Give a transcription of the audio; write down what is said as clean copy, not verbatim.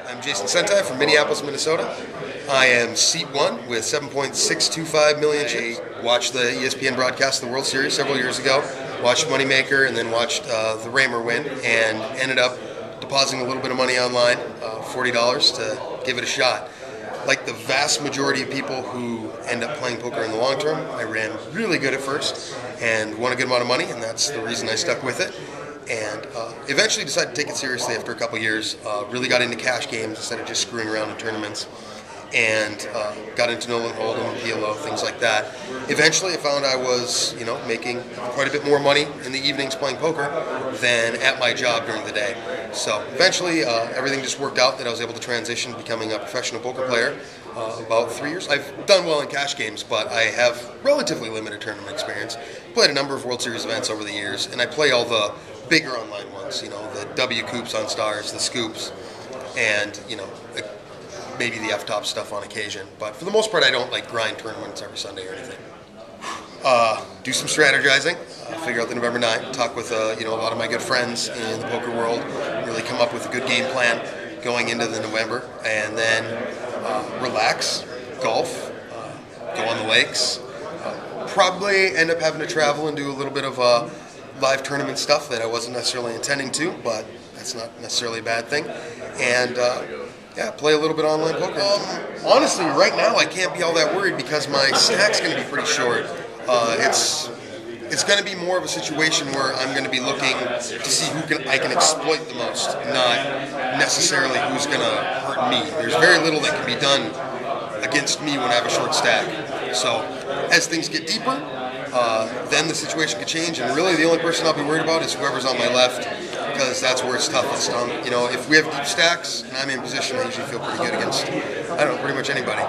I'm Jason Senti from Minneapolis, Minnesota. I am seat 1 with 7.625 million shares. I watched the ESPN broadcast of the World Series several years ago, watched Moneymaker, and then watched the Raymer win, and ended up depositing a little bit of money online, $40 to give it a shot. Like the vast majority of people who end up playing poker in the long term, I ran really good at first and won a good amount of money, and that's the reason I stuck with it. And eventually decided to take it seriously after a couple years. Really got into cash games instead of just screwing around in tournaments, and got into Nolan Hold'em, PLO, things like that. Eventually, I found I was, making quite a bit more money in the evenings playing poker than at my job during the day. So eventually, everything just worked out that I was able to transition to becoming a professional poker player. About 3 years. I've done well in cash games, but I have relatively limited tournament experience. Played a number of World Series events over the years, and I play all the bigger online ones, the W Coops on Stars, the Scoops, and, maybe the F-top stuff on occasion. But for the most part, I don't grind tournaments every Sunday or anything. Do some strategizing, figure out the November 9th, talk with a lot of my good friends in the poker world, really come up with a good game plan going into the November, and then relax, golf, go on the lakes, probably end up having to travel and do a little bit of live tournament stuff that I wasn't necessarily intending to, but that's not necessarily a bad thing. And play a little bit of online poker. Honestly, right now I can't be all that worried because my stack's going to be pretty short. It's going to be more of a situation where I'm going to be looking to see I can exploit the most, not necessarily who's going to hurt me. There's very little that can be done against me when I have a short stack. So as things get deeper, then the situation could change, and really the only person I'll be worried about is whoever's on my left, because that's where it's toughest. If we have deep stacks and I'm in position, I usually feel pretty good against, pretty much anybody.